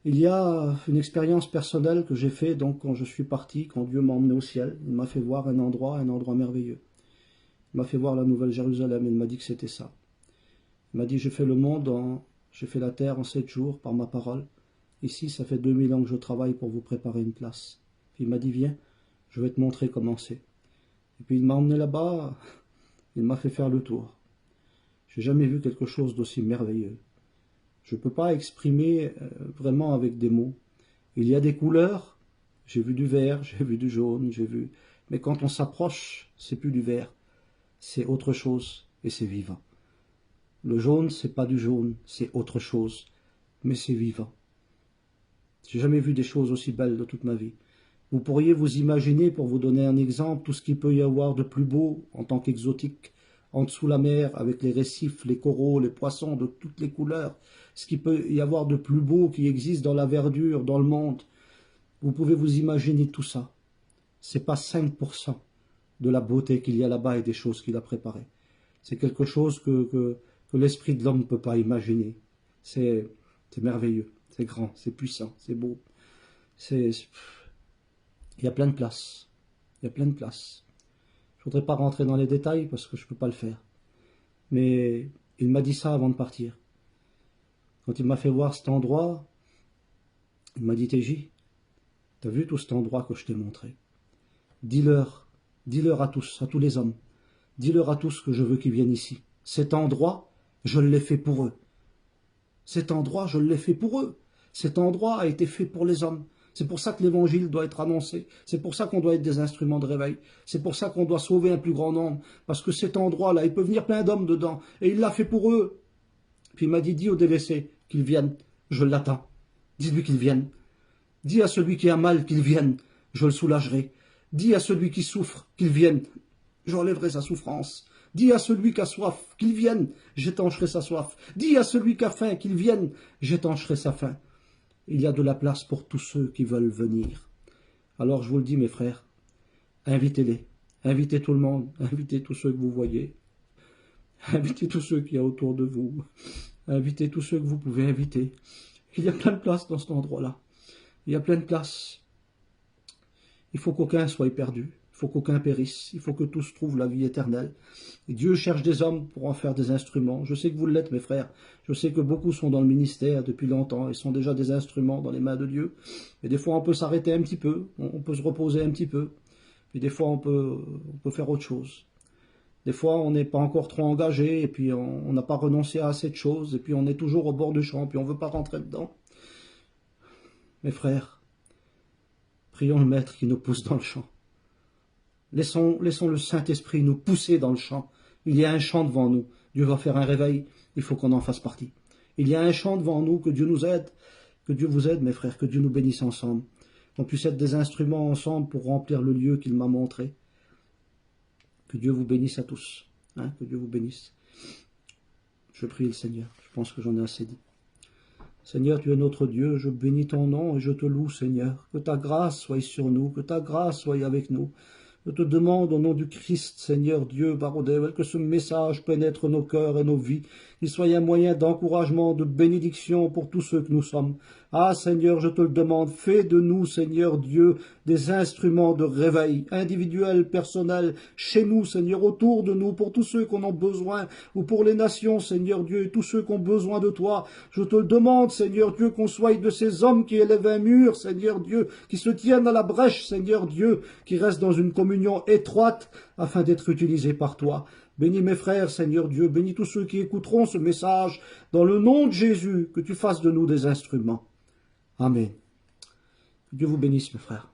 Il y a une expérience personnelle que j'ai faite donc quand je suis parti, quand Dieu m'a emmené au ciel. Il m'a fait voir un endroit merveilleux. Il m'a fait voir la Nouvelle Jérusalem. Il m'a dit que c'était ça. Il m'a dit, j'ai fait le monde, j'ai fait la terre en 7 jours par ma parole. Ici, ça fait 2000 ans que je travaille pour vous préparer une place. Puis il m'a dit, viens, je vais te montrer comment c'est. Et puis il m'a emmené là-bas, il m'a fait faire le tour. J'ai jamais vu quelque chose d'aussi merveilleux. Je ne peux pas exprimer vraiment avec des mots. Il y a des couleurs, j'ai vu du vert, j'ai vu du jaune, mais quand on s'approche, c'est plus du vert, c'est autre chose et c'est vivant. Le jaune, c'est pas du jaune, c'est autre chose, mais c'est vivant. J'ai jamais vu des choses aussi belles de toute ma vie. Vous pourriez vous imaginer, pour vous donner un exemple, tout ce qu'il peut y avoir de plus beau en tant qu'exotique, en dessous la mer, avec les récifs, les coraux, les poissons de toutes les couleurs, ce qu'il peut y avoir de plus beau qui existe dans la verdure, dans le monde. Vous pouvez vous imaginer tout ça. C'est pas 5% de la beauté qu'il y a là-bas et des choses qu'il a préparées. C'est quelque chose que l'esprit de l'homme ne peut pas imaginer. C'est merveilleux, c'est grand, c'est puissant, c'est beau. Il y a plein de places. Il y a plein de places. Je ne voudrais pas rentrer dans les détails parce que je ne peux pas le faire. Mais il m'a dit ça avant de partir. Quand il m'a fait voir cet endroit, il m'a dit, TJ, t'as vu tout cet endroit que je t'ai montré? Dis-leur à tous les hommes, dis-leur à tous que je veux qu'ils viennent ici. Cet endroit, je l'ai fait pour eux. Cet endroit, je l'ai fait pour eux. Cet endroit a été fait pour les hommes. C'est pour ça que l'évangile doit être annoncé. C'est pour ça qu'on doit être des instruments de réveil. C'est pour ça qu'on doit sauver un plus grand nombre. Parce que cet endroit-là, il peut venir plein d'hommes dedans. Et il l'a fait pour eux. Puis il m'a dit, dis aux délaissés qu'ils viennent. Je l'attends. Dis-lui qu'ils viennent. Dis à celui qui a mal qu'il vienne. Je le soulagerai. Dis à celui qui souffre qu'il vienne. J'enlèverai sa souffrance. Dis à celui qui a soif qu'il vienne. J'étancherai sa soif. Dis à celui qui a faim qu'il vienne. J'étancherai sa faim. Il y a de la place pour tous ceux qui veulent venir. Alors je vous le dis, mes frères, invitez-les. Invitez tout le monde. Invitez tous ceux que vous voyez. Invitez tous ceux qu'il y a autour de vous. Invitez tous ceux que vous pouvez inviter. Il y a plein de places dans cet endroit-là. Il y a plein de places. Il faut qu'aucun soit perdu. Il faut qu'aucun périsse. Il faut que tous trouvent la vie éternelle. Et Dieu cherche des hommes pour en faire des instruments. Je sais que vous l'êtes, mes frères. Je sais que beaucoup sont dans le ministère depuis longtemps et sont déjà des instruments dans les mains de Dieu. Et des fois, on peut s'arrêter un petit peu. On peut se reposer un petit peu. Puis des fois, on peut faire autre chose. Des fois, on n'est pas encore trop engagé et puis on n'a pas renoncé à assez de choses. Et puis on est toujours au bord du champ puis on ne veut pas rentrer dedans. Mes frères, prions le Maître qui nous pousse dans le champ. Laissons le Saint-Esprit nous pousser dans le champ. Il y a un champ devant nous. Dieu va faire un réveil. Il faut qu'on en fasse partie. Il y a un champ devant nous. Que Dieu nous aide. Que Dieu vous aide, mes frères. Que Dieu nous bénisse ensemble. Qu'on puisse être des instruments ensemble pour remplir le lieu qu'il m'a montré. Que Dieu vous bénisse à tous. Hein, que Dieu vous bénisse. Je prie le Seigneur. Je pense que j'en ai assez dit. Seigneur, tu es notre Dieu. Je bénis ton nom et je te loue, Seigneur. Que ta grâce soit sur nous. Que ta grâce soit avec nous. Je te demande au nom du Christ, Seigneur Dieu, Barodével, que ce message pénètre nos cœurs et nos vies, qu'il soit un moyen d'encouragement, de bénédiction pour tous ceux que nous sommes. Ah Seigneur, je te le demande, fais de nous, Seigneur Dieu, des instruments de réveil, individuels, personnels, chez nous, Seigneur, autour de nous, pour tous ceux qui en ont besoin, ou pour les nations, Seigneur Dieu, et tous ceux qui ont besoin de toi. Je te le demande, Seigneur Dieu, qu'on soit de ces hommes qui élèvent un mur, Seigneur Dieu, qui se tiennent à la brèche, Seigneur Dieu, qui restent dans une communion étroite, afin d'être utilisés par toi. Bénis mes frères, Seigneur Dieu, bénis tous ceux qui écouteront ce message, dans le nom de Jésus, que tu fasses de nous des instruments. Amen. Que Dieu vous bénisse, mes frères.